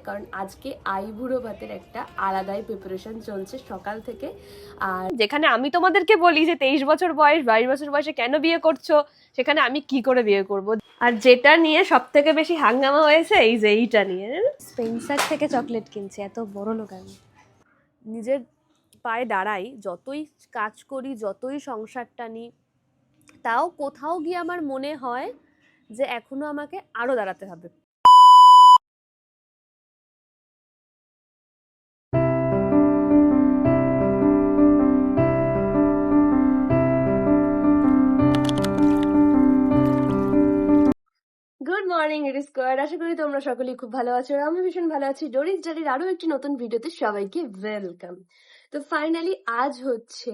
কারণ আজকে আইবুড়ো ভাতের একটা আলাদাই প্রিপারেশন চলছে সকাল থেকে। আর যেখানে আমি তোমাদেরকে বলি যে 23 বছর বয়স 22 বছর বয়সে কেন বিয়ে করছো, সেখানে আমি কি করে বিয়ে করব। আর যেটা নিয়ে সব থেকে বেশি হাঙ্গামা হয়েছে এই যে এইটা নিয়ে, স্পেন্সার থেকে চকলেট কিনছে, এত বড় লোক আমি। নিজের পায়ে দাঁড়াই, যতই কাজ করি, যতই সংসারটা নিই, তাও কোথাও গিয়ে আমার মনে হয় যে এখনো আমাকে আরো দাঁড়াতে হবে। Good morning, it is square. আশা করি তোমরা সকলেই খুব ভালো আছো, আমি ভীষণ ভালো আছি। ডোরিস ডায়েরির আরো একটি নতুন ভিডিওতে সবাইকে ওয়েলকাম। তো ফাইনালি আজ হচ্ছে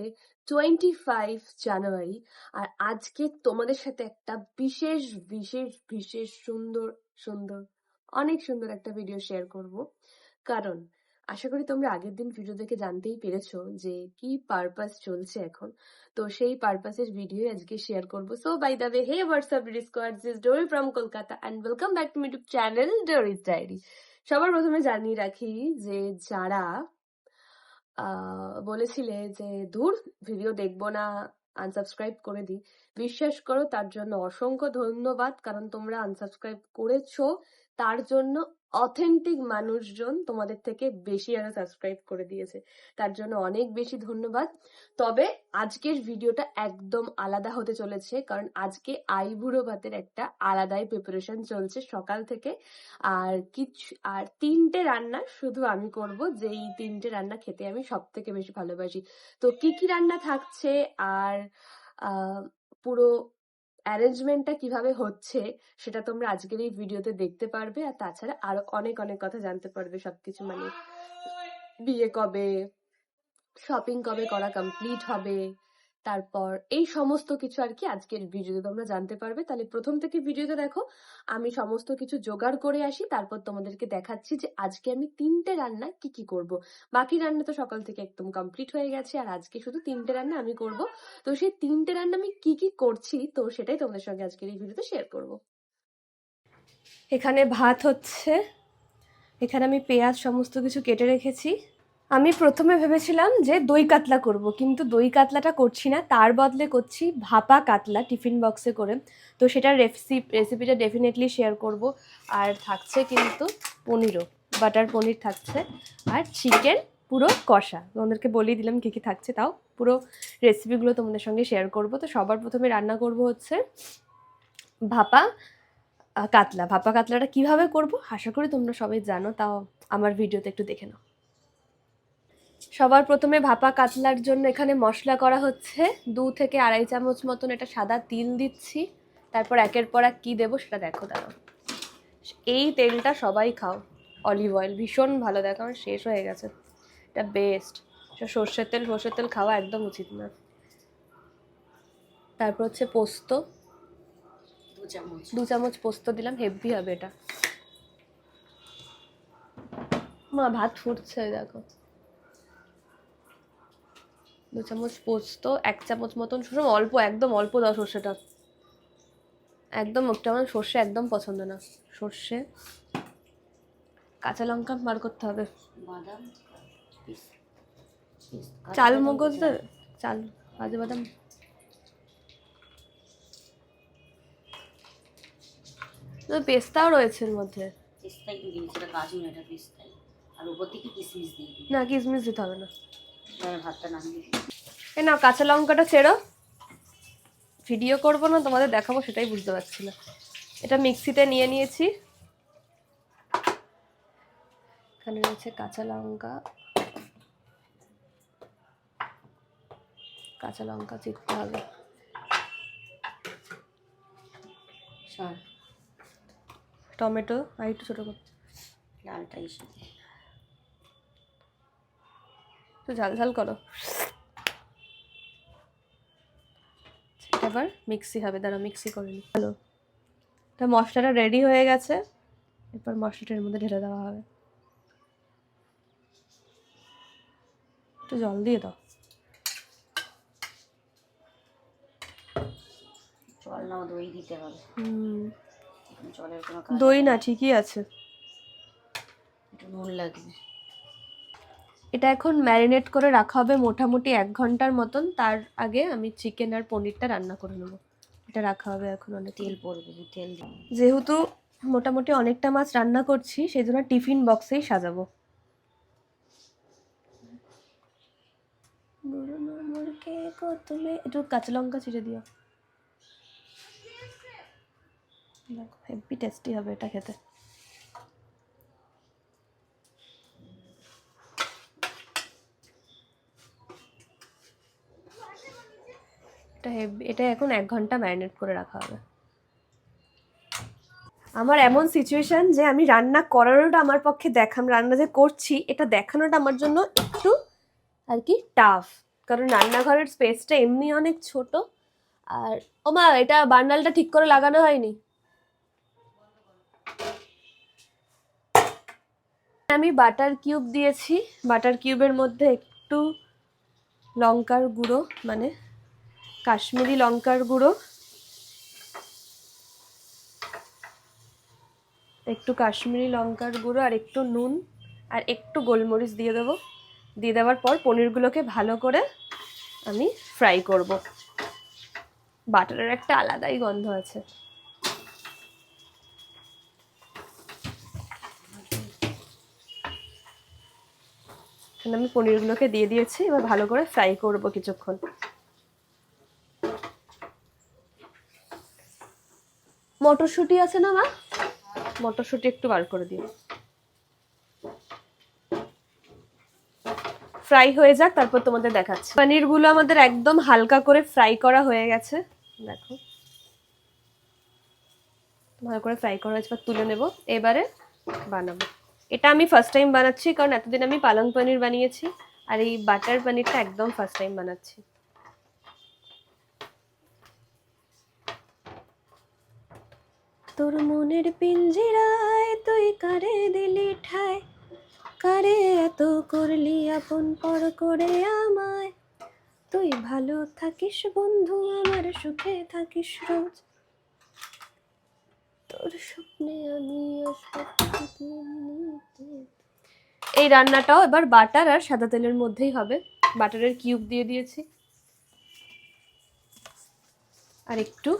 25 জানুয়ারি, আর আজকে তোমাদের সাথে একটা বিশেষ বিশেষ বিশেষ সুন্দর সুন্দর অনেক সুন্দর একটা ভিডিও শেয়ার করব। কারণ আশা করি তোমরা আগের দিন ভিডিও দেখে জানতেই পেরেছো যে কি পারপাস চলছে এখন। তো সেই পারপাসের ভিডিও আজকে শেয়ার করবো। So by the way, hey what's up Dori squad, this Dori from Kolkata and welcome back to my YouTube channel Dori's diary. সবার প্রথমে জানিয়ে রাখি যে যারা বলেছিলে যে দূর ভিডিও দেখবো না, আনসাবস্ক্রাইব করে দিই, বিশ্বাস করো তার জন্য অসংখ্য ধন্যবাদ। কারণ তোমরা আনসাবস্ক্রাইব করেছো, তার জন্য অথেন্টিক মানুষজন তোমাদের থেকে বেশি আরো সাবস্ক্রাইব করে দিয়েছে, তার জন্য অনেক বেশি ধন্যবাদ। তবে আজকের ভিডিওটা একদম আলাদা হতে চলেছে, কারণ আজকে আইবুড়ো ভাতের একটা আলাদাই প্রিপারেশন চলছে সকাল থেকে। আর 3টে রান্না শুধু আমি করব, যেই 3টে রান্না খেতে আমি সব থেকে বেশি ভালোবাসি। তো কি কি রান্না থাকছে আর পুরো অ্যারেঞ্জমেন্টটা কিভাবে হচ্ছে সেটা তোমরা আজকের এই ভিডিওতে দেখতে পারবে। আর তাছাড়া আরো অনেক অনেক কথা জানতে পারবে, সবকিছু মানে বিয়ে কবে, শপিং কবে করা কমপ্লিট হবে, তারপর এই সমস্ত কিছু আর কি আজকের ভিডিওতে তোমরা জানতে পারবে। তাহলে প্রথম থেকে ভিডিওতে দেখো, আমি সমস্ত কিছু জোগাড় করে আসি, তারপর তোমাদেরকে দেখাচ্ছি যে আজকে আমি 3টে রান্না কি কি করব। বাকি রান্না তো সকাল থেকে একদম কমপ্লিট হয়ে গেছে, আর আজকে শুধু 3টে রান্না আমি করব। তো সেই 3টে রান্না আমি কি কি করছি, তো সেটাই তোমাদের সঙ্গে আজকের এই ভিডিওতে শেয়ার করব। এখানে ভাত হচ্ছে, এখানে আমি পেঁয়াজ সমস্ত কিছু কেটে রেখেছি। আমি প্রথমে ভেবেছিলাম যে দই কাতলা করব, কিন্তু দই কাতলাটা করছি না, তার বদলে করছি ভাপা কাতলা টিফিন বক্সে করে। তো সেটার রেসিপিটা ডেফিনেটলি শেয়ার করব। আর থাকছে কিন্তু পনিরও, বাটার পনির থাকছে, আর চিকেন পুরো কষা। তোমাদেরকে বলেই দিলাম কী কী থাকছে, তাও পুরো রেসিপিগুলো তোমাদের সঙ্গে শেয়ার করব। তো সবার প্রথমে রান্না করব হচ্ছে ভাপা কাতলা। ভাপা কাতলাটা কীভাবে করব আশা করি তোমরা সবাই জানো, তাও আমার ভিডিওতে একটু দেখে নাও। সবার প্রথমে ভাপা কাতলার জন্য এখানে মশলা করা হচ্ছে। 2 থেকে আড়াই চামচ মতন এটা সাদা তিল দিচ্ছি। তারপর একের পর এক কী দেবো সেটা দেখো, দাঁড়াও। এই তেলটা সবাই খাও, অলিভ অয়েল, ভীষণ ভালো। দেখো আমার শেষ হয়ে গেছে, এটা বেস্ট। সর্ষের তেল খাওয়া একদম উচিত না। তারপর হচ্ছে পোস্ত, 2 চামচ পোস্ত দিলাম, হেভি হবে এটা। মা ভাত ফুটছে দেখো। 2 চামচ পোস্ত, 1 চামচ মতন সর্ষে, অল্প, একদম অল্প দাও সর্ষেটা, একদম একটা, আমার সর্ষে একদম পছন্দ না। সর্ষে, কাঁচা লঙ্কা বার করতে হবে, বাদাম, চাল মগজ, চাল, কাজু বাদাম, পেস্তাও রয়েছে এর মধ্যে। না, কিশমিশ দিতে হবে না। এই নাও কাঁচা লঙ্কাটা ছেড়ো। ভিডিও করবো না তোমাদের দেখাবো সেটাই বুঝতে পারছি না। এটা মিক্সিতে নিয়ে নিয়েছি। এখানে রয়েছে কাঁচা লঙ্কা, কাঁচা লঙ্কা চিপতে হবে, টমেটো আর একটু ছোটো করে, লালটা একটু ঝাল ঝাল করো। এবার মিক্সি হবে, দাঁড়া মিক্সি করে নি। হ্যালো, তা মশলাটা রেডি হয়ে গেছে। এরপর মশলাটা এর মধ্যে ঢেলে দেওয়া হবে। একটু জল দিয়ে দাও। জল না, দই দিতে হবে। জলের কোনো, দই না, ঠিকই আছে। নুন লাগবে। এটা এখন ম্যারিনেট করে রাখা হবে মোটামুটি 1 ঘন্টার মতন। তার আগে আমি চিকেন আর পনিরটা রান্না করে নেবো। এটা রাখা হবে এখন অনেক। তেল পড়বে, তেল যেহেতু মোটামুটি অনেকটা মাছ রান্না করছি সেই জন্য টিফিন বক্সেই সাজাবো। একটু কাঁচা লঙ্কা ছিঁড়ে দিও, দেখো হেভি টেস্টি হবে এটা খেতে। এটা এখন 1 ঘন্টা ম্যারিনেট করে রাখা হবে। আমার এমন সিচুয়েশন যে আমি রান্না করানোটা আমার পক্ষে রান্না যে করছি এটা দেখানোটা আমার জন্য একটু আর কি টাফ, কারণ রান্নাঘরের স্পেসটা এমনি অনেক ছোট। আর ওমা এটা বার্নালটা ঠিক করে লাগানো হয়নি। আমি বাটার কিউব দিয়েছি, বাটার কিউবের মধ্যে একটু লঙ্কার গুঁড়ো মানে কাশ্মীরি লঙ্কার গুঁড়ো, একটু কাশ্মীরি লঙ্কার গুঁড়ো আর একটু নুন আর একটু গোলমরিচ দিয়ে দেবো। দিয়ে দেওয়ার পর পনিরগুলোকে ভালো করে আমি ফ্রাই করব। বাটারের একটা আলাদাই গন্ধ আছে। আমি পনিরগুলোকে দিয়ে দিয়েছি, এবার ভালো করে ফ্রাই করব কিছুক্ষণ। মটরশুঁটি আছে না মা, মটরশুঁটি একটু বার করে দিও। ফ্রাই হয়ে যাক তারপর তোমাদের দেখাচ্ছি। পনিরগুলো আমাদের একদম হালকা করে ফ্রাই করা হয়ে গেছে, দেখো ভালো করে ফ্রাই করা হয়েছে, তুলে নেব। এবারে বানাবো। এটা আমি ফার্স্ট টাইম বানাচ্ছি কারণ এতদিন আমি পালং পনির বানিয়েছি, আর এই বাটার পনিরটা একদম ফার্স্ট টাইম বানাচ্ছি। তোর মনের পিঞ্জিরায় তুই কারে দিলি ঠায়, কারে এত করলি আপন পর করে আমায়, তুই ভালো থাকিস বন্ধু আমার সুখে থাকিস রোজ, তোর স্বপ্নে আমি এই রান্নাটাও এবার বাটার আর সাদা তেলের মধ্যেই হবে। বাটারের কিউব দিয়ে দিয়েছি আর একটু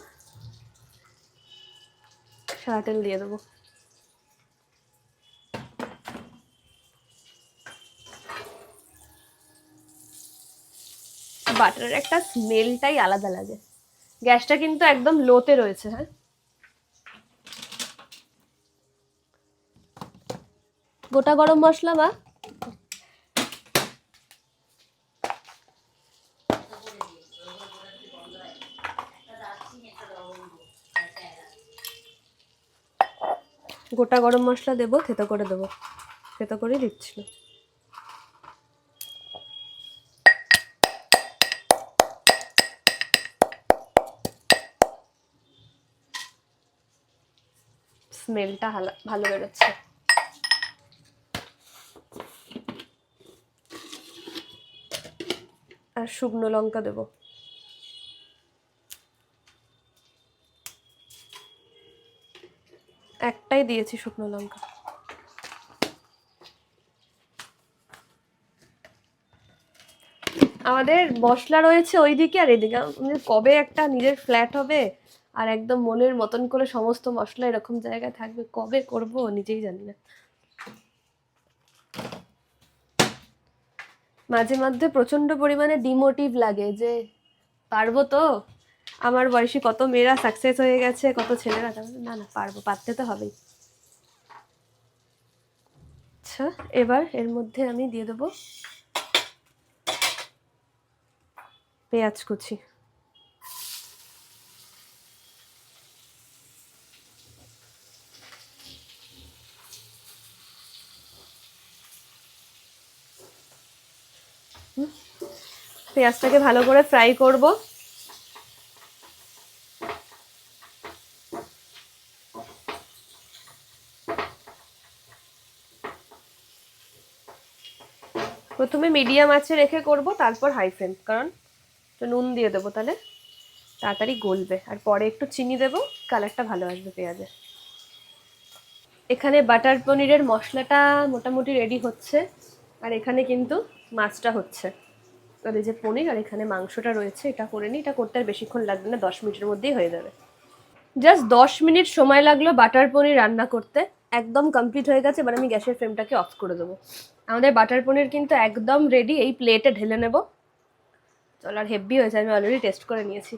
সাদা তেল দিয়ে দেবো। বাটারের একটা স্মেলটাই আলাদা লাগে। গ্যাসটা কিন্তু একদম লোতে রয়েছে। হ্যাঁ, গোটা গরম মশলা বা গোটা গরম মশলা দেবো, থেতো করে দেবো, থেতো করে দিচ্ছি। স্মেলটা ভালো বেরোচ্ছে। আর শুকনো লঙ্কা দেবো, একটাই দিয়েছি শুকনো লঙ্কা। আমাদের মশলা রয়েছে ওইদিকে আর এদিকে, কবে একটা নিজের ফ্ল্যাট হবে আর একদম মনের মতন করে সমস্ত মশলা এরকম জায়গায় থাকবে, কবে করব নিজেই জানি না। মাঝে মধ্যে প্রচন্ড পরিমাণে ডিমোটিভ লাগে যে পারবো তো, আমার বয়সী কত মেয়েরা সাকসেস হয়ে গেছে, কত ছেলেরা, না না পারবো, পারতে তো হবেই। আচ্ছা, এবার এর মধ্যে আমি দিয়ে দেবো পেঁয়াজ কুচি। পেঁয়াজটাকে ভালো করে ফ্রাই করব। প্রথমে মিডিয়াম আঁচে রেখে করব, তারপর হাই ফ্লেম, কারণ নুন দিয়ে দেবো তাহলে তাড়াতাড়ি গলবে, আর পরে একটু চিনি দেবো, কালারটা ভালো আসবে পেঁয়াজের। এখানে বাটার পনিরের মশলাটা মোটামুটি রেডি হচ্ছে, আর এখানে কিন্তু মাছটা হচ্ছে। আর এই যে পনির, আর এখানে মাংসটা রয়েছে, এটা করে নিই। এটা করতে আর বেশিক্ষণ লাগবে না, 10 মিনিটের মধ্যেই হয়ে যাবে। জাস্ট 10 মিনিট সময় লাগলো বাটার পনির রান্না করতে, একদম কমপ্লিট হয়ে গেছে। এবার আমি গ্যাসের ফ্লেমটাকে অফ করে দেবো। আমাদের বাটার পনির কিন্তু একদম রেডি। এই প্লেটে ঢেলে নেব। চল, আর হেভি হয়েছে, আমি অলরেডি টেস্ট করে নিয়েছি।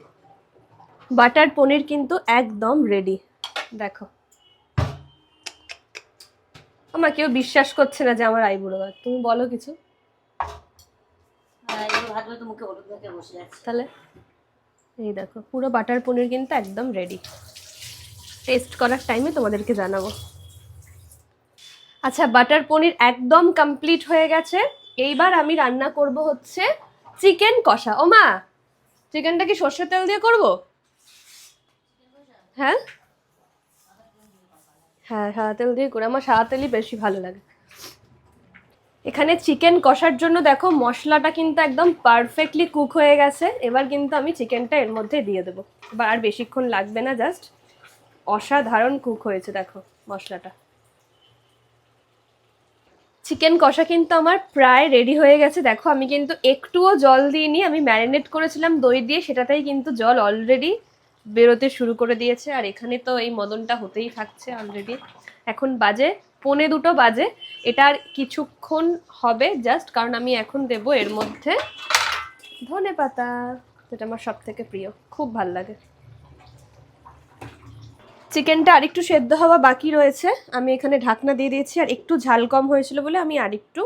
বাটার পনির কিন্তু একদম রেডি, দেখো। আমার কেউ বিশ্বাস করছে না যে আমার আইবুড়ো ভাত। তুমি বলো কিছু। তাহলে এই দেখো, পুরো বাটার পনির কিন্তু একদম রেডি। টেস্ট করার টাইমে তোমাদেরকে জানাবো। আচ্ছা, বাটার পনির একদম কমপ্লিট হয়ে গেছে। এইবার আমি রান্না করব হচ্ছে চিকেন কষা। ও মা, চিকেনটা কি সর্ষের তেল দিয়ে করব? হ্যাঁ হ্যাঁ, সাদা তেল দিয়ে করে, আমার সাদা তেলই বেশি ভালো লাগে। এখানে চিকেন কষার জন্য দেখো মশলাটা কিন্তু একদম পারফেক্টলি কুক হয়ে গেছে। এবার কিন্তু আমি চিকেনটা এর মধ্যে দিয়ে দেবো। এবার আর বেশিক্ষণ লাগবে না, জাস্ট অসাধারণ কুক হয়েছে দেখো মশলাটা। চিকেন কষা কিন্তু আমার প্রায় রেডি হয়ে গেছে। দেখো আমি কিন্তু একটুও জল দিইনি, আমি ম্যারিনেট করেছিলাম দই দিয়ে, সেটাতেই কিন্তু জল অলরেডি বেরোতে শুরু করে দিয়েছে। আর এখানে তো এই মদনটা হতেই থাকছে অলরেডি। এখন বাজে 1:45 বাজে। এটা আর কিছুক্ষণ হবে জাস্ট, কারণ আমি এখন দেব এর মধ্যে ধনেপাতা, যেটা আমার সব থেকে প্রিয়, খুব ভাল লাগে। চিকেনটা আরেকটু সেদ্ধ হওয়া বাকি রয়েছে। আমি এখানে ঢাকনা দিয়ে দিয়েছি, আর একটু ঝাল কম হয়েছিল বলে আমি আরেকটু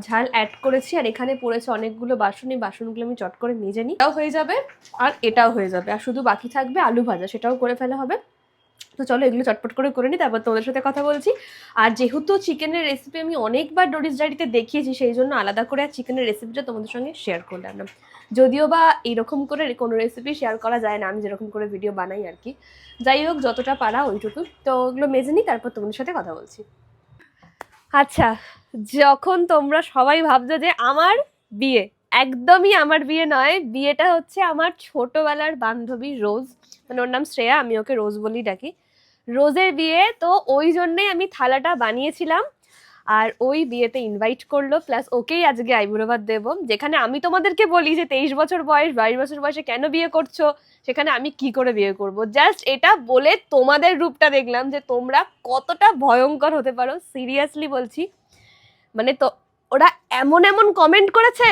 ঝাল অ্যাড করেছি। আর এখানে পড়েছে অনেকগুলো বাসন, এই বাসনগুলো আমি চট করে মেজে নিই। এটাও হয়ে যাবে আর এটাও হয়ে যাবে, আর শুধু বাকি থাকবে আলু ভাজা, সেটাও করে ফেলা হবে। তো চলো এগুলো চটপট করে নিই, তারপর তোমাদের সাথে কথা বলছি। আর যেহেতু চিকেনের রেসিপি আমি অনেকবার ডোরিস ডায়েরিতে দেখিয়েছি, সেই জন্য আলাদা করে আর চিকেনের রেসিপিটা তোমাদের সঙ্গে শেয়ার করলাম না। যদিও বা এইরকম করে কোনো রেসিপি শেয়ার করা যায় না, আমি যেরকম করে ভিডিও বানাই আর কি। যাই হোক, যতটা পারা ওইটুকু। তো ওগুলো মেজে নিই, তারপর তোমাদের সাথে কথা বলছি। আচ্ছা, যখন তোমরা সবাই ভাবছো যে আমার বিয়ে, একদমই আমার বিয়ে নয়। বিয়েটা হচ্ছে আমার ছোটবেলার বান্ধবী রোজ, মানে ওর নাম শ্রেয়া, আমি ওকে রোজ বলি ডাকি। রোজের বিয়ে, তো ওই জন্যই আমি থালাটা বানিয়েছিলাম। আর ওই বিয়েতে ইনভাইট করলো, প্লাস ওকেই আজকে আইবুড়ো ভাত দেবো। যেখানে আমি তোমাদেরকে বলি যে 23 বছর বয়স, 22 বছর বয়সে কেন বিয়ে করছো, সেখানে আমি কি করে বিয়ে করব। জাস্ট এটা বলে তোমাদের রূপটা দেখলাম যে তোমরা কতটা ভয়ঙ্কর হতে পারো। সিরিয়াসলি বলছি, মানে তো ওরা এমন এমন কমেন্ট করেছে,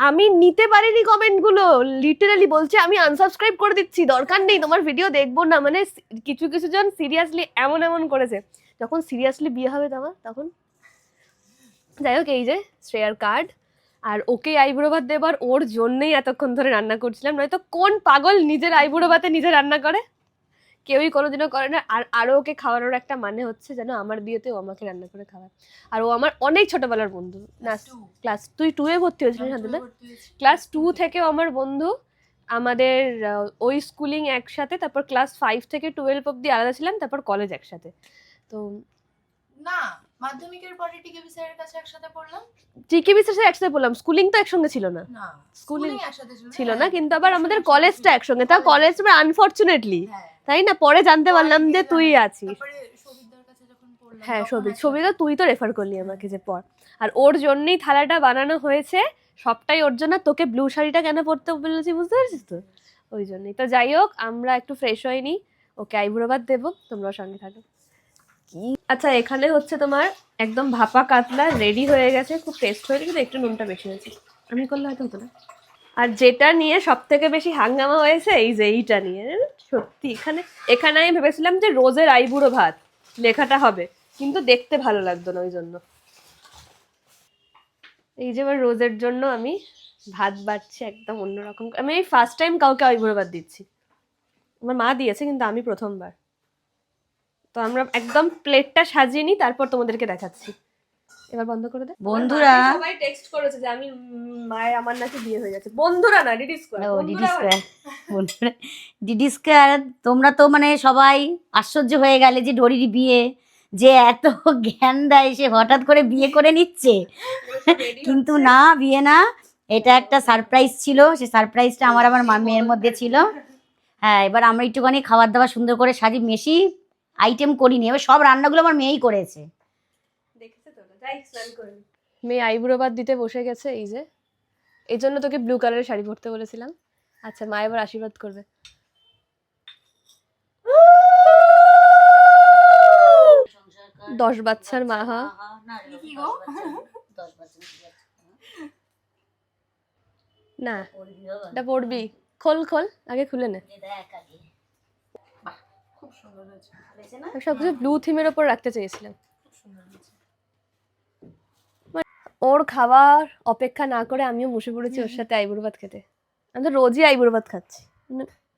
আমি নিতে পারিনি কমেন্টগুলো। লিটারালি বলছে আমি আনসাবস্ক্রাইব করে দিচ্ছি, দরকার নেই, তোমার ভিডিও দেখবো না। মানে কিছু কিছু জন সিরিয়াসলি এমন এমন করেছে। যখন সিরিয়াসলি বিয়ে হবে তখন যাই হোক, এই যে শ্রেয়ার কার্ড, আর ওকে আইবুড়ো ভাত দেবার ওর জন্যই এতক্ষণ ধরে রান্না করছিলাম। নয়তো কোন পাগল নিজের আইবুড়ো ভাতে নিজে রান্না করে? কেউই কোনোদিনও করে না। আর আরও ওকে খাওয়ানোর একটা মানে হচ্ছে যেন আমার বিয়েতে ও আমাকে রান্না করে খাওয়ায়। আর ও আমার অনেক ছোটবেলার বন্ধু না। ক্লাস, তুই 2 এ ভর্তি হয়েছিলি শান্তিতে? ক্লাস 2 থেকেও আমার বন্ধু। আমাদের ওই স্কুলিং একসাথে, তারপর ক্লাস 5 থেকে 12 অব্দি আলাদা ছিলাম, তারপর কলেজ একসাথে। তো না, মাধ্যমিকের পরে টিকেবি স্যারের কাছে একসাথে পড়লাম। টিকেবি স্যারের একসাথে পড়লাম, স্কুলিং তো একসঙ্গে ছিল না। না, স্কুলিং একসাথে ছিল না, কিন্তু আবার আমাদের কলেজটা একসঙ্গে। তা কলেজ আনফরচুনেটলি, তাই না, পরে জানতে পারলাম যে তুই আছিস। হ্যাঁ, সবিতা তুই তো রেফার করলি আমাকে যে পড়। আর ওর জন্যই থালাটা বানানো হয়েছে, সবটাই ওর জন্য। তোকে ব্লু শাড়িটা কেন পরতে বলেছি বুঝতে পারছিস তো? ওই জন্যই। তো যাই হোক, আমরা একটু ফ্রেশ হয়নি, ওকে আইবুড়ো ভাত দেবো, তোমরাও সঙ্গে থাকো। কি আচ্ছা, এখানে হচ্ছে তোমার একদম ভাপা কাতলা রেডি হয়ে গেছে, খুব টেস্ট হয়েছে, কিন্তু একটু নুনটা বেশি হয়েছে। আমি করলে হয়তো হতো না। আর যেটা নিয়ে সব থেকে বেশি হাঙ্গামা হয়েছে, এই যে এইটা নিয়ে, সত্যি এখানে আমি ভেবেছিলাম যে রোজের আইবুড়ো ভাত লেখাটা হবে, কিন্তু দেখতে ভালো লাগতো না, ওই জন্য। এই যে এবার রোজের জন্য আমি ভাত বাড়ছি একদম অন্যরকম। আমি এই ফার্স্ট টাইম কাউকে আইবুড়ো ভাত দিচ্ছি। আমার মা দিয়েছে, কিন্তু আমি প্রথমবার। তো আমরা একদম প্লেটটা সাজিয়ে নিই, তারপর তোমাদেরকে দেখাচ্ছি। এবার বন্ধ করে দে। বন্ধুরা সবাই টেক্সট করেছে যে আমি মায়ের আমার নাকি বিয়ে হয়ে যাচ্ছে। বন্ধুরা না, ডিডি স্কয়ার। বন্ধুরা ডিডি স্কয়ার, তোমরা তো মানে সবাই আশ্চর্য হয়ে গেলে যে ডোরির বিয়ে, যে এত জ্ঞান দেয় সে হঠাৎ করে বিয়ে করে নিচ্ছে। কিন্তু না, বিয়ে না, এটা একটা সারপ্রাইজ ছিল। সেই সারপ্রাইজটা আমার মেয়ের মধ্যে ছিল। হ্যাঁ, এবার আমরা একটুখানি খাবার দাবার সুন্দর করে সাজি মেশি আইটেম করিনি, এবার সব রান্নাগুলো আমার মেয়েই করেছে। দেখেছে তো, যাই স্নান করে নি। মেয়ে আইবুড়ো ভাত দিতে বসে গেছে, এই যে। এই জন্য তোকে ব্লু কালারের শাড়ি পরতে বলেছিলাম। আচ্ছা, মা এবার আশীর্বাদ করবে। 10 বাচ্চার মা, হা। কি গো? না, এটা পড়বি। খোল খোল, আগে খুলে নে। খুব সুন্দর হয়েছে। সবকিছু ব্লু থিমের ওপর রাখতে চেয়েছিলাম। খুব সুন্দর হয়েছে। ওর খাওয়ার অপেক্ষা না করে আমিও বসে পড়েছি ওর সাথে আইবুড়ো ভাত খেতে। আমি তো রোজই আইবুড়ো ভাত খাচ্ছি,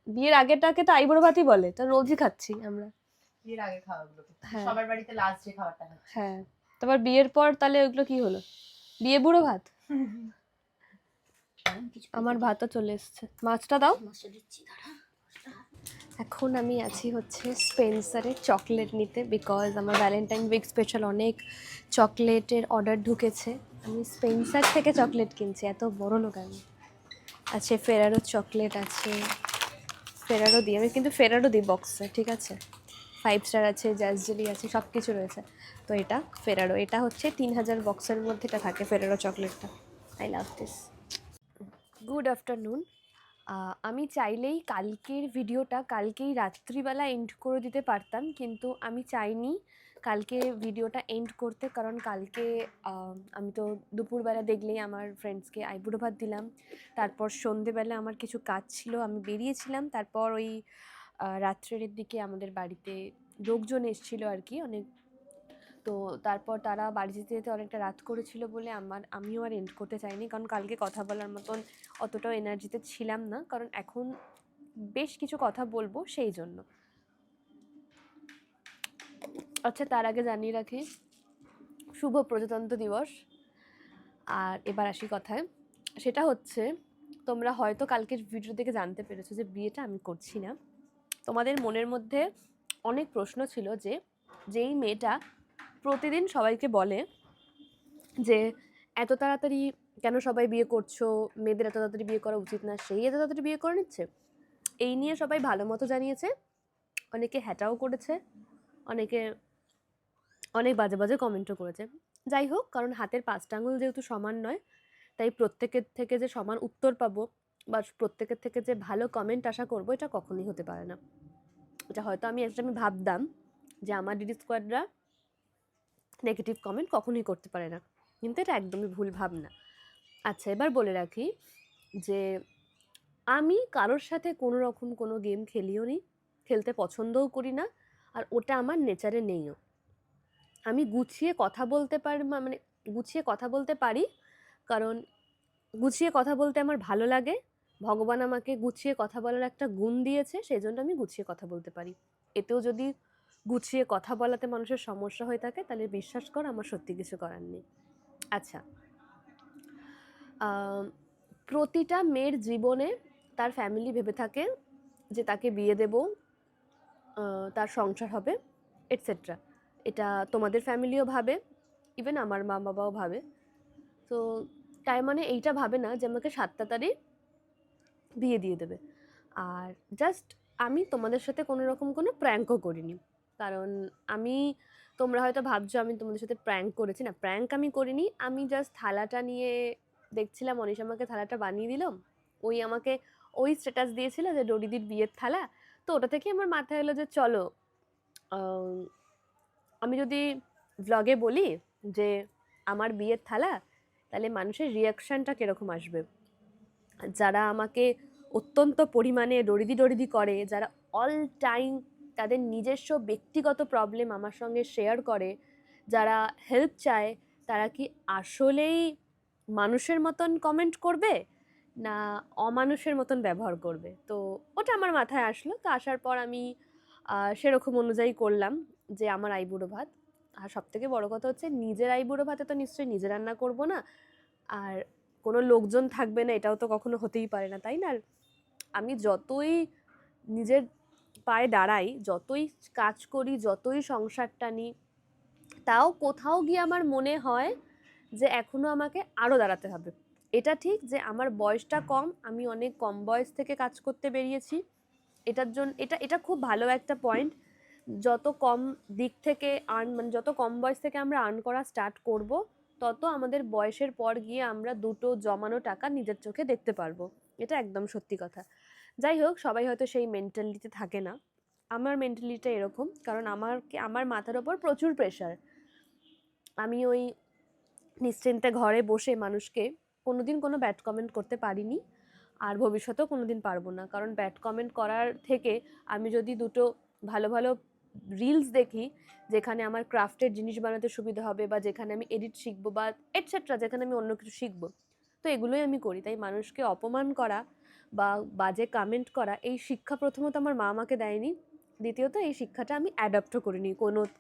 বিয়ের আগেটাকে তো আইবুড়ো ভাতই বলে, তো রোজই খাচ্ছি আমরা। বিয়ের আগে খাওয়াগুলো হ্যাঁ। সবার বাড়িতে লাস্ট যে খাবারটা হয়। হ্যাঁ, তারপর বিয়ের পর তাহলে ওগুলো কি হলো, বিয়ে বুড়ো ভাত। আমার ভাতও চলে এসছে, মাছটা দাও। এখন আমি আছি হচ্ছে স্পেন্সারে চকলেট নিতে, বিকজ আমার ভ্যালেন্টাইন উইক স্পেশাল অনেক চকলেটের অর্ডার ঢুকেছে। আমি স্পেন্সার থেকে চকলেট কিনছি, এত বড় লোক আমি। আছে ফেরারো চকলেট আছে, ফেরারো দিই আমি, কিন্তু ফেরারো দিই বক্সে, ঠিক আছে। 5 স্টার আছে, জাজজেলি আছে, সব কিছু রয়েছে। তো এটা ফেরারো, এটা হচ্ছে 3000 বক্সের মধ্যে এটা থাকে ফেরারো চকলেটটা। I love this. Good afternoon. আমি চাইলেই কালকের ভিডিওটা কালকেই রাত্রিবেলা এন্ড করে দিতে পারতাম, কিন্তু আমি চাইনি কালকে ভিডিওটা এন্ড করতে, কারণ কালকে আমি তো দুপুরবেলা দেখলেই আমার ফ্রেন্ডসকে আইবুড়ো ভাত দিলাম। তারপর সন্ধেবেলা আমার কিছু কাজ ছিল, আমি বেরিয়েছিলাম। তারপর ওই রাত্রের দিকে আমাদের বাড়িতে লোকজন এসেছিলো আর কি অনেক, তো তারপর তারা বাড়ি যেতে যেতে অনেকটা রাত করেছিল বলে আমিও আর এন্ড করতে চাইনি, কারণ কালকে কথা বলার মতন অতটাও এনার্জিতে ছিলাম না, কারণ এখন বেশ কিছু কথা বলবো সেই জন্য। আচ্ছা, তার আগে জানিয়ে রাখি শুভ প্রজাতন্ত্র দিবস। আর এবার আসি কথায়, সেটা হচ্ছে তোমরা হয়তো কালকের ভিডিও থেকে জানতে পেরেছো যে বিয়েটা আমি করছি না। তোমাদের মনের মধ্যে অনেক প্রশ্ন ছিল যে যেই মেয়েটা প্রতিদিন সবাইকে বলে যে এত তাড়াতাড়ি কেন সবাই বিয়ে করছো, মেয়েদের এত তাড়াতাড়ি বিয়ে করা উচিত না, সেই এত তাড়াতাড়ি বিয়ে করে নিচ্ছে, এই নিয়ে সবাই ভালো মতো জানিয়েছে, অনেকে হ্যাটাও করেছে, অনেকে অনেক বাজে বাজে কমেন্টও করেছে। যাই হোক, কারণ হাতের 5টা আঙুল যেহেতু সমান নয়, তাই প্রত্যেকের থেকে যে সমান উত্তর পাবো বা প্রত্যেকের থেকে যে ভালো কমেন্ট আশা করবো, এটা কখনোই হতে পারে না। এটা হয়তো আমি ভাবতাম যে আমার ডিডি স্কোয়াডরা নেগেটিভ কমেন্ট কখনোই করতে পারে না, কিন্তু এটা একদমই ভুল ভাবনা। আচ্ছা, এবার বলে রাখি যে আমি কারোর সাথে কোনো রকম কোনো গেম খেলিও নি, খেলতে পছন্দও করি না, আর ওটা আমার নেচারে নেইও। আমি গুছিয়ে কথা বলতে পারি, মানে গুছিয়ে কথা বলতে পারি, কারণ গুছিয়ে কথা বলতে আমার ভালো লাগে। ভগবান আমাকে গুছিয়ে কথা বলার একটা গুণ দিয়েছে, সেই জন্য আমি গুছিয়ে কথা বলতে পারি। এতেও যদি গুছিয়ে কথা বলাতে মানুষের সমস্যা হয়ে থাকে, তাহলে বিশ্বাস কর আমার সত্যি কিছু করার নেই। আচ্ছা, প্রতিটা মেয়ের জীবনে তার ফ্যামিলি ভেবে থাকে যে তাকে বিয়ে দেব, তার সংসার হবে, এটসেট্রা। এটা তোমাদের ফ্যামিলিও ভাবে, ইভেন আমার মা বাবাও ভাবে। তো তার মানে এইটা ভাবে না যে আমাকে 7 তাড়াতাড়ি বিয়ে দিয়ে দেবে। আর জাস্ট আমি তোমাদের সাথে কোনো রকম কোনো প্র্যাঙ্কও করিনি, কারণ তোমরা হয়তো ভাবছো আমি তোমাদের সাথে প্র্যাঙ্ক করেছি, না, প্র্যাঙ্ক আমি করিনি। আমি জাস্ট থালাটা নিয়ে দেখছিলাম, অনিশ আমাকে থালাটা বানিয়ে দিল, আমাকে ওই স্ট্যাটাস দিয়েছিল যে ডোরিদির বিয়ের থালা, তো ওটা থেকে আমার মাথায় এলো যে চলো আমি যদি ভ্লগে বলি যে আমার বিয়ের থালা, তাহলে মানুষের রিয়াকশানটা কীরকম আসবে। যারা আমাকে অত্যন্ত পরিমাণে ডরিদি করে, যারা অল টাইম তাদের নিজস্ব ব্যক্তিগত প্রবলেম আমার সঙ্গে শেয়ার করে, যারা হেল্প চায়, তারা কি আসলেই মানুষের মতন কমেন্ট করবে না অমানুষের মতন ব্যবহার করবে। তো ওটা আমার মাথায় আসলো, তো আসার পর আমি সেরকম অনুযায়ী করলাম যে আমার আইবুড়ো ভাত। আর সবথেকে বড় কথা হচ্ছে নিজের আইবুড়ো ভাতে তো নিশ্চয়ই নিজে রান্না করব না, আর কোনো লোকজন থাকবে না, এটাও তো কখনো হতেই পারে না, তাই না? আমি যতই নিজের পায়ে দাঁড়াই, যতই কাজ করি, যতই সংসারটা নিই, তাও কোথাও গিয়ে আমার মনে হয় যে এখনো আমাকে আরও দাঁড়াতে হবে। এটা ঠিক যে আমার বয়সটা কম, আমি অনেক কম বয়স থেকে কাজ করতে বেরিয়েছি, এটার জন্য এটা খুব ভালো একটা পয়েন্ট যত কম দিক থেকে মানে যত কম বয়স থেকে আমরা আর্ন করা স্টার্ট করব, তত আমাদের বয়সের পর গিয়ে আমরা দুটো জমানো টাকা নিজের চোখে দেখতে পারবো। এটা একদম সত্যি কথা। যাই হোক, সবাই হয়তো সেই মেন্টালিটিতে থাকে না। আমার মেন্টালিটিটা এরকম, কারণ আমার মাথার ওপর প্রচুর প্রেশার। আমি ওই নিশ্চিন্তে ঘরে বসে মানুষকে কোনোদিন কোনো ব্যাড কমেন্ট করতে পারিনি, আর ভবিষ্যতেও কোনোদিন পারবো না। কারণ ব্যাড কমেন্ট করার থেকে আমি যদি দুটো ভালো ভালো রিলস দেখি, যেখানে আমার ক্রাফটের জিনিস বানাতে সুবিধা হবে, বা যেখানে আমি এডিট শিখবো, বা এটসেট্রা, যেখানে আমি অন্য কিছু শিখবো, তো এগুলোই আমি করি। তাই মানুষকে অপমান করা বা বাজে কমেন্ট করা, এই শিক্ষা প্রথমত আমার মা আমাকে দেয়নি, দ্বিতীয়ত এই শিক্ষাটা আমি অ্যাডাপ্টও করিনি,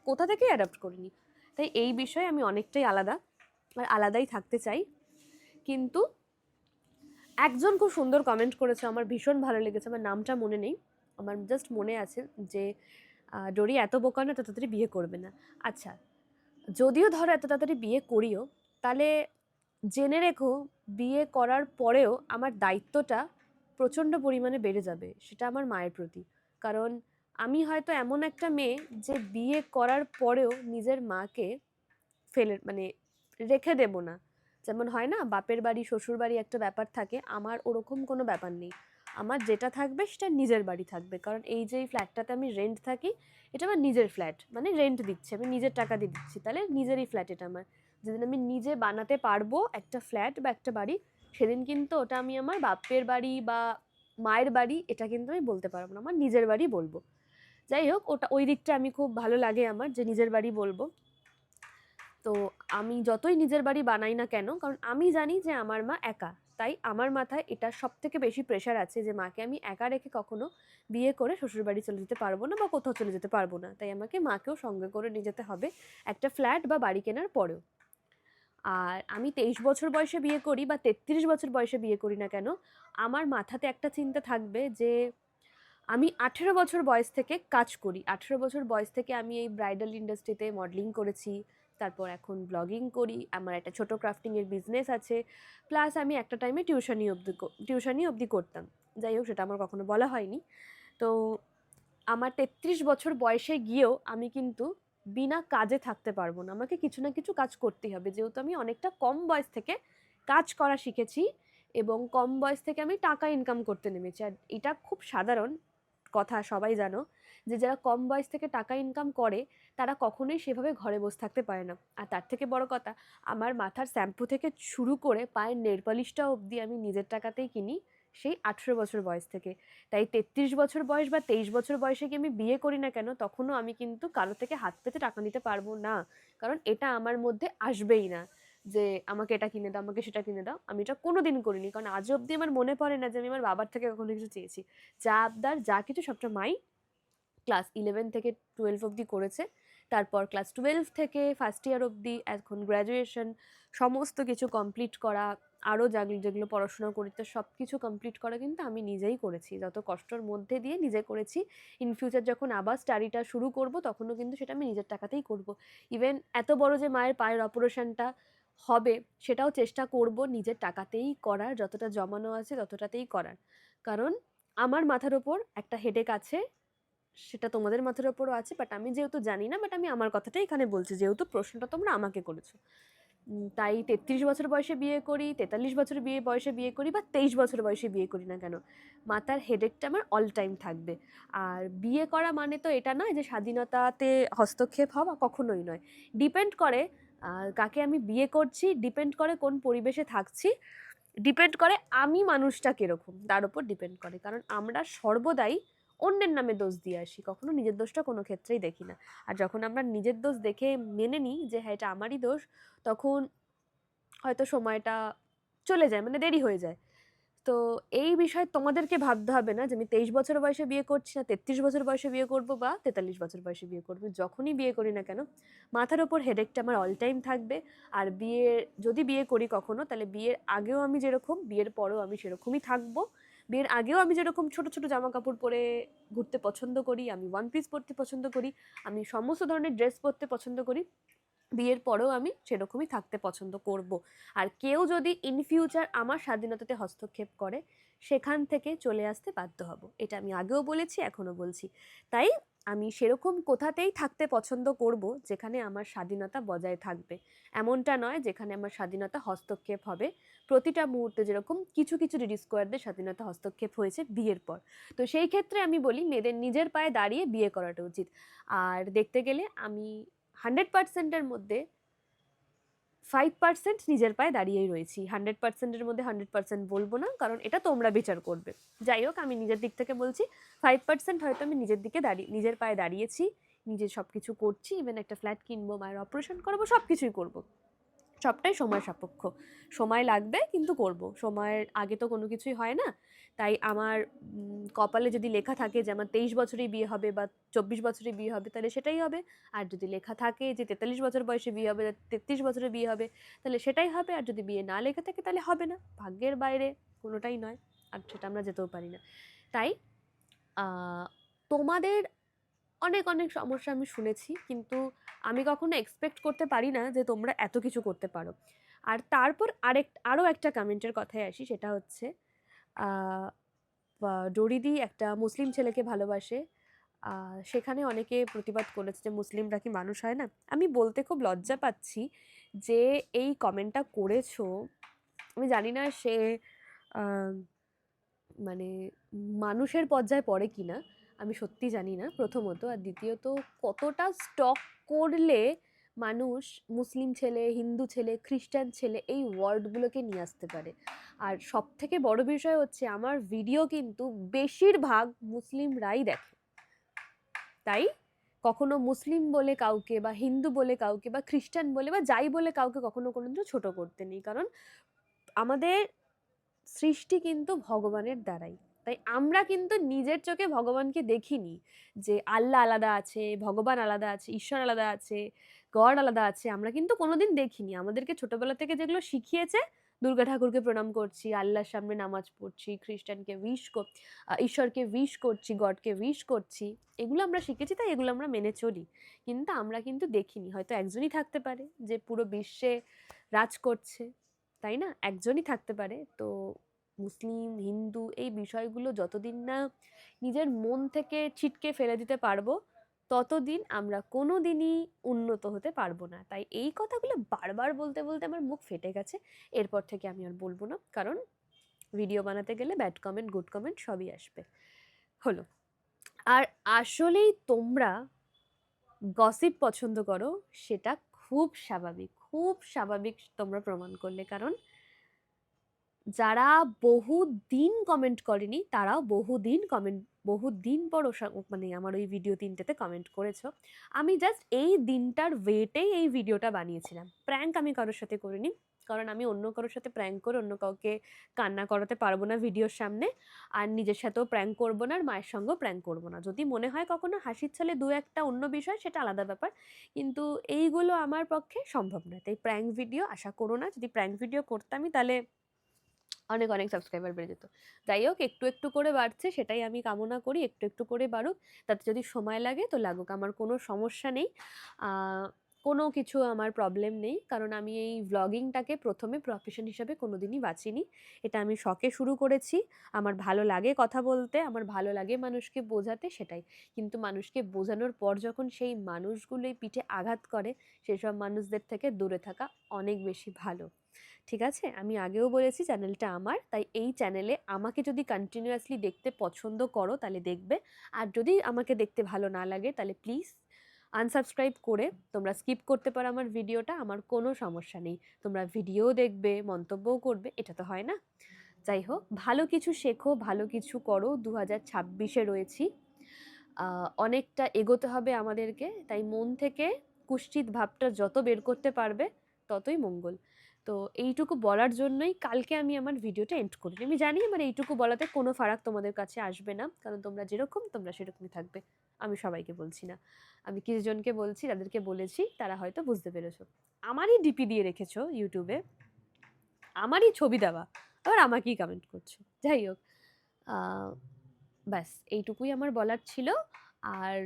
কোথা থেকেই অ্যাডাপ্ট করিনি। তাই এই বিষয়ে আমি অনেকটাই আলাদা, আর আলাদাই থাকতে চাই। কিন্তু একজন খুব সুন্দর কমেন্ট করেছে, আমার ভীষণ ভালো লেগেছে। আমার নামটা মনে নেই, আমার জাস্ট মনে আছে যে ডোরি এত বোকা না, এত তাড়াতাড়ি বিয়ে করবে না। আচ্ছা, যদিও ধরো এত তাড়াতাড়ি বিয়ে করিও, তাহলে জেনে রেখো বিয়ে করার পরেও আমার দায়িত্বটা প্রচণ্ড পরিমাণে বেড়ে যাবে, সেটা আমার মায়ের প্রতি। কারণ আমি হয়তো এমন একটা মেয়ে যে বিয়ে করার পরেও নিজের মাকে মানে রেখে দেব না। যেমন হয় না, বাপের বাড়ি শ্বশুর বাড়ি একটা ব্যাপার থাকে, আমার ওরকম কোনো ব্যাপার নেই। আমার যেটা থাকবে সেটা নিজের বাড়ি থাকবে। কারণ এই যে ফ্ল্যাটটাতে আমি রেন্ট থাকি, এটা আমার নিজের ফ্ল্যাট, মানে রেন্ট দিচ্ছি, আমি নিজের টাকা দিয়ে দিচ্ছি, তাহলে নিজেরই ফ্ল্যাট এটা আমার। যেদিন আমি নিজে বানাতে পারবো একটা ফ্ল্যাট বা একটা বাড়ি, সেদিন কিন্তু ওটা আমি আমার বাপের বাড়ি বা মায়ের বাড়ি এটা কিন্তু আমি বলতে পারবো না, আমার নিজের বাড়ি বলবো। যাই হোক, ওই দিকটা আমি খুব ভালো লাগে আমার, যে নিজের বাড়ি বলবো। তো আমি যতই নিজের বাড়ি বানাই না কেন, কারণ আমি জানি যে আমার মা একা, তাই আমার মাথায় এটা সব থেকে বেশি প্রেশার আছে যে মাকে আমি একা রেখে কখনো বিয়ে করে শ্বশুর বাড়ি চলে যেতে পারবো না, বা কোথাও চলে যেতে পারবো না। তাই আমাকে মাকেও সঙ্গে করে নিয়ে যেতে হবে একটা ফ্ল্যাট বা বাড়ি কেনার পরেও। আর আমি 23 বছর বয়সে বিয়ে করি বা 33 বছর বয়সে বিয়ে করি না কেন, আমার মাথাতে একটা চিন্তা থাকবে যে আমি 18 বছর বয়স থেকে কাজ করি। 18 বছর বয়স থেকে আমি এই ব্রাইডাল ইন্ডাস্ট্রিতে মডেলিং করেছি, তারপর এখন ব্লগিং করি, আমার একটা ছোটো ক্রাফটিংয়ের বিজনেস আছে, প্লাস আমি একটা টাইমে টিউশনি অবধি করতাম। যাই হোক, সেটা আমার কখনো বলা হয়নি। তো আমার 33 বছর বয়সে গিয়েও আমি কিন্তু বিনা কাজে থাকতে পারবো না, আমাকে কিছু না কিছু কাজ করতেই হবে, যেহেতু আমি অনেকটা কম বয়স থেকে কাজ করা শিখেছি এবং কম বয়স থেকে আমি টাকা ইনকাম করতে নেমেছি। আর এটা খুব সাধারণ কথা, সবাই জানো যে যারা কম বয়স থেকে টাকা ইনকাম করে তারা কখনোই সেভাবে ঘরে বসে থাকতে পারে না। আর তার থেকে বড় কথা, আমার মাথার শ্যাম্পু থেকে শুরু করে পায়ের নেল পলিশটা অবধি আমি নিজের টাকাতেই কিনি, সেই 18 বছর বয়স থেকে। তাই 33 বছর বয়স বা 23 বছর বয়সে কি আমি বিয়ে করি না কেন, তখনও আমি কিন্তু কারো থেকে হাত পেতে টাকা নিতে পারবো না। কারণ এটা আমার মধ্যে আসবেই না যে আমাকে এটা কিনে দাও, আমাকে সেটা কিনে দাও। আমি এটা কোনোদিন করিনি, কারণ আজ অবধি আমার মনে পড়ে না যে আমি আমার বাবার থেকে কখনো কিছু চেয়েছি। যা আবদার যা কিছু সবটা মাই ক্লাস 11 থেকে 12 অবধি করেছে। তারপর ক্লাস 12 থেকে ফার্স্ট ইয়ার অবধি, এখন গ্র্যাজুয়েশন, সমস্ত কিছু কমপ্লিট করা, আরও যেগুলো পড়াশোনা করিতে সব কিছু কমপ্লিট করা কিন্তু আমি নিজেই করেছি, যত কষ্টর মধ্যে দিয়ে নিজে করেছি। ইন ফিউচার যখন আবার স্টাডিটা শুরু করব, তখনও কিন্তু সেটা আমি নিজের টাকাতেই করব। ইভেন এত বড় যে মায়ের পায়ের অপারেশনটা হবে, সেটাও চেষ্টা করব নিজের টাকাতেই করার, যতটা জমানো আছে ততটাতেই করার। কারণ আমার মাথার ওপর একটা হেডেক আছে, সেটা তোমাদের মাথার ওপরও আছে, বাট আমি যেহেতু জানি না, বাট আমি আমার কথাটাই এখানে বলছি, যেহেতু প্রশ্নটা তোমরা আমাকে করেছো। তাই 33 বছর বয়সে বিয়ে করি, 43 বছর বয়সে বিয়ে করি, বা 23 বছর বয়সে বিয়ে করি না কেন, মাথার হেডেকটা আমার অল টাইম থাকবে। আর বিয়ে করা মানে তো এটা নয় যে স্বাধীনতাতে হস্তক্ষেপ হওয়া, কখনোই নয়। ডিপেন্ড করে কাকে আমি বিয়ে করছি, ডিপেন্ড করে কোন পরিবেশে থাকছি, ডিপেন্ড করে আমি মানুষটা কিরকম, তার উপর ডিপেন্ড করে। কারণ আমরা সর্বদাই অন্যের নামে দোষ দিয়ে আসি, কখনো নিজের দোষটা কোনো ক্ষেত্রেই দেখি না। আর যখন আমরা নিজের দোষ দেখে মেনে নিই যে হ্যাঁ এটা আমারই দোষ, তখন হয়তো সময়টা চলে যায়, মানে দেরি হয়ে যায়। তো এই বিষয়ে তোমাদেরকে ভাবতে হবে না যে আমি 23 বছর বয়সে বিয়ে করছি না 33 বছর বয়সে বিয়ে করব বা 43 বছর বয়সে বিয়ে করবো। যখনই বিয়ে করি না কেন, মাথার ওপর হেডেকটা আমার অল টাইম থাকবে। আর যদি বিয়ে করি কখনো, তাহলে বিয়ের আগেও আমি যেরকম, বিয়ের পরেও আমি সেরকমই থাকবো। বিয়ের আগেও আমি যেরকম ছোট ছোট জামা কাপড় পরে ঘুরতে পছন্দ করি, আমি ওয়ান পিস পরতে পছন্দ করি, আমি সমস্ত ধরনের ড্রেস পরতে পছন্দ করি, বিয়ের পরেও আমি সেরকমই থাকতে পছন্দ করব। আর কেউ যদি ইন ফিউচার আমার স্বাধীনতাতে হস্তক্ষেপ করে, সেখান থেকে চলে আসতে বাধ্য হব। এটা আমি আগেও বলেছি, এখনও বলছি। তাই আমি সেরকম কোথাতেই থাকতে পছন্দ করব যেখানে আমার স্বাধীনতা বজায় থাকবে। এমনটা নয় যেখানে আমার স্বাধীনতা হস্তক্ষেপ হবে। প্রতিটা মুহূর্তে যেরকম কিছু কিছু লেডি স্কোয়ারদের স্বাধীনতা হস্তক্ষেপ হয়েছে বিয়ের পর। তো সেই ক্ষেত্রে আমি বলি মেয়েদের নিজের পায়ে দাঁড়িয়ে বিয়ে করাটা উচিত। আর দেখতে গেলে আমি 100%-এর মধ্যে 5% নিজের পায়ে দাঁড়িয়েই রয়েছি। 100%-এর মধ্যে 100% বলবো না, কারণ এটা তোমরা বিচার করবে। যাই হোক, আমি নিজের দিক থেকে বলছি 5% হয়তো আমি নিজের পায়ে দাঁড়িয়েছি, নিজে সবকিছু করছি, ইভেন একটা ফ্ল্যাট কিনবো, মায়ের অপারেশন করাবো, সবকিছুই করবো। সবটাই সময় সাপেক্ষ। সময় লাগবে কিন্তু করব। সময়ের আগে তো কোনো কিছুই হয় না। তাই আমার কপালে যদি লেখা থাকে যে আমার 23 বছরেই বিয়ে হবে বা 24 বছরে বিয়ে হবে, তাহলে সেটাই হবে। আর যদি লেখা থাকে যে 43 বছর বয়সে বিয়ে হবে, 33 বছরে বিয়ে হবে, তাহলে সেটাই হবে। আর যদি বিয়ে না লেখা থাকে তাহলে হবে না। ভাগ্যের বাইরে কোনোটাই নয়। আর সেটা আমরা যেতেও পারি না। তাই তোমাদের অনেক অনেক সমস্যা আমি শুনেছি, কিন্তু আমি কখনো এক্সপেক্ট করতে পারি না যে তোমরা এত কিছু করতে পারো। আর তারপর আরও একটা কমেন্টের কথায় আসি, সেটা হচ্ছে ডোরিদি একটা মুসলিম ছেলেকে ভালোবাসে, সেখানে অনেকে প্রতিবাদ করেছে যে মুসলিমরা কি মানুষ হয় না। আমি বলতে খুব লজ্জা পাচ্ছি যে এই কমেন্টটা করেছো। আমি জানি না সে মানে মানুষের পর্যায়ে পড়ে কিনা, আমি সত্যি জানি না প্রথমত। আর দ্বিতীয়ত, কতটা স্টক করলে মানুষ মুসলিম ছেলে, হিন্দু ছেলে, খ্রিস্টান ছেলে এই ওয়ার্ডগুলোকে নিয়ে আসতে পারে। আর সব থেকে বড় বিষয় হচ্ছে আমার ভিডিও কিন্তু বেশিরভাগ মুসলিমরাই দেখে। তাই কখনো মুসলিম বলে কাউকে বা হিন্দু বলে কাউকে বা খ্রিস্টান বলে বা যাই বলে কাউকে কখনো কোনোদিনও ছোট করতে নেই, কারণ আমাদের সৃষ্টি কিন্তু ভগবানের দ্বারাই। তাই আমরা কিন্তু নিজের চোখে ভগবানকে দেখিনি যে আল্লাহ আলাদা আছে, ভগবান আলাদা আছে, ঈশ্বর আলাদা আছে, গড আলাদা আছে, আমরা কিন্তু কোনোদিন দেখিনি। আমাদেরকে ছোটবেলা থেকে যেগুলো শিখিয়েছে, দুর্গা ঠাকুরকে প্রণাম করছি, আল্লাহর সামনে নামাজ পড়ছি, খ্রিস্টানকে ঈশ্বরকে উইশ করছি, গডকে উইশ করছি, এগুলো আমরা শিখেছি, তাই এগুলো আমরা মেনে চলি। কিন্তু আমরা কিন্তু দেখিনি। হয়তো একজনই থাকতে পারে যে পুরো বিশ্বে রাজ করছে, তাই না? একজনই থাকতে পারে। তো মুসলিম, হিন্দু এই বিষয়গুলো যতদিন না নিজের মন থেকে ছিটকে ফেলে দিতে পারবো, ততদিন আমরা কোনোদিনই উন্নত হতে পারবো না। তাই এই কথাগুলো বারবার বলতে বলতে আমার মুখ ফেটে গেছে। এরপর থেকে আমি আর বলবো না, কারণ ভিডিও বানাতে গেলে ব্যাড কমেন্ট, গুড কমেন্ট সবই আসবে। হলো। আর আসলেই তোমরা গসিপ পছন্দ করো, সেটা খুব স্বাভাবিক, খুব স্বাভাবিক তোমরা প্রমাণ করলে। কারণ যারা বহুদিন কমেন্ট করেনি তারাও বহুদিন পর মানে আমার ওই ভিডিও 3টেতে কমেন্ট করেছো। আমি জাস্ট এই দিনটার ওয়েটেই এই ভিডিওটা বানিয়েছিলাম। প্র্যাঙ্ক আমি কারোর সাথে করিনি, কারণ আমি অন্য কারোর সাথে প্র্যাঙ্ক করে অন্য কাউকে কান্না করাতে পারবো না ভিডিওর সামনে। আর নিজের সাথেও প্র্যাঙ্ক করবো না, আর মায়ের সঙ্গেও প্র্যাঙ্ক করবো না। যদি মনে হয় কখনো হাসির ছলে দু একটা অন্য বিষয়, সেটা আলাদা ব্যাপার, কিন্তু এইগুলো আমার পক্ষে সম্ভব নয়। তাই প্র্যাঙ্ক ভিডিও আশা করো না। যদি প্র্যাঙ্ক ভিডিও করতামই তাহলে অনেক অনেক সাবস্ক্রাইবার বেড়ে যেত। যাই হোক, একটু একটু করে বাড়ছে, সেটাই আমি কামনা করি, একটু একটু করে বাড়ুক। তাতে যদি সময় লাগে তো লাগুক, আমার কোনো সমস্যা নেই, কোনো কিছু আমার প্রবলেম নেই। কারণ আমি এই ভ্লগিংটাকে প্রথমে প্রফেশন হিসাবে কোনোদিনই বাঁচিনি। এটা আমি শখে শুরু করেছি। আমার ভালো লাগে কথা বলতে, আমার ভালো লাগে মানুষকে বোঝাতে, সেটাই। কিন্তু মানুষকে বোঝানোর পর যখন সেই মানুষগুলোই পিঠে আঘাত করে, সেসব মানুষদের থেকে দূরে থাকা অনেক বেশি ভালো। ঠিক আছে? আমি আগেও বলেছি চ্যানেলটা আমার, তাই এই চ্যানেলে আমাকে যদি কন্টিনিউয়াসলি দেখতে পছন্দ করো তাহলে দেখবে। আর যদি আমাকে দেখতে ভালো না লাগে তাহলে প্লিজ আনসাবস্ক্রাইব করে তোমরা স্কিপ করতে পারো আমার ভিডিওটা, আমার কোনো সমস্যা নেই। তোমরা ভিডিও দেখবে, মন্তব্যও করবে, এটা তো হয় না? যাই হোক, ভালো কিছু শেখো, ভালো কিছু করো। 2026-এ রয়েছি, অনেকটা এগোতে হবে আমাদেরকে। তাই মন থেকে কুৎসিত ভাবটা যত বের করতে পারবে ততই মঙ্গল। তো এইটুকু বলার জন্যই কালকে আমি আমার ভিডিওটা এন্ড করি। আমি জানি আমার এইটুকু বলাতে কোনো ফারাক তোমাদের কাছে আসবে না, কারণ তোমরা যেরকম তোমরা সেরকমই থাকবে। আমি সবাইকে বলছি না, আমি কিছুজনকে বলছি, তাদেরকে বলেছি, তারা হয়তো বুঝতে পেরেছো। আমারই ডিপি দিয়ে রেখেছো ইউটিউবে, আমারই ছবি দেওয়া, আবার আমাকেই কমেন্ট করছো। যাই হোক, ব্যাস এইটুকুই আমার বলার ছিল। আর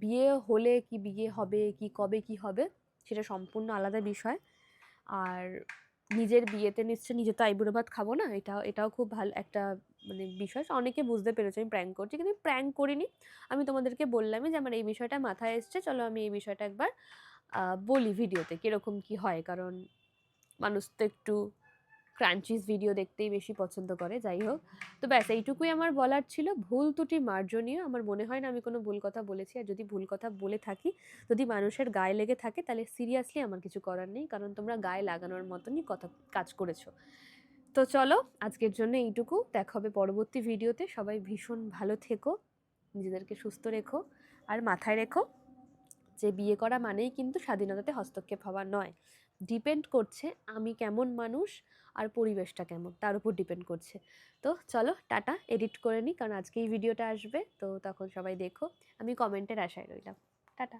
বিয়ে হলে কি বিয়ে হবে, কি কবে কি হবে, সেটা সম্পূর্ণ আলাদা বিষয়। আর নিজের বিয়েতে নিশ্চয় নিজে তো আইবুড়ো ভাত খাবো না, এটাও খুব ভালো একটা মানে বিষয়। অনেকে বুঝতে পেরেছে আমি প্র্যাঙ্ক করছি, কিন্তু আমি প্র্যাঙ্ক করিনি। আমি তোমাদেরকে বললামই যে আমার এই বিষয়টা মাথায় এসছে, চলো আমি এই বিষয়টা একবার বলি ভিডিওতে কীরকম কী হয়, কারণ মানুষ তো একটু ক্রাঞ্চিস ভিডিও দেখতেই বেশি পছন্দ করে। যাই হোক, তো ব্যাস এইটুকুই আমার বলার ছিল। ভুল ত্রুটি মার্জনীয়, আমার মনে হয় না আমি কোনো ভুল কথা বলেছি, আর যদি ভুল কথা বলে থাকি, যদি মানুষের গায়ে লেগে থাকে, তাহলে সিরিয়াসলি আমার কিছু করার নেই, কারণ তোমরা গায়ে লাগানোর মতনই কাজ করেছো। তো চলো আজকের জন্য এইটুকু, দেখা হবে পরবর্তী ভিডিওতে। সবাই ভীষণ ভালো থেকো, নিজেদেরকে সুস্থ রেখো, আর মাথায় রেখো যে বিয়ে করা মানেই কিন্তু স্বাধীনতাতে হস্তক্ষেপ হওয়া নয়। ডিপেন্ড করছে আমি কেমন মানুষ আর পরিবেশটা কেমন, তার উপর ডিপেন্ড করছে। তো চলো টাটা, এডিট করে নিই, কারণ আজকে এই ভিডিওটা আসবে, তো তখন সবাই দেখো। আমি কমেন্টের আশায় রইলাম। টাটা।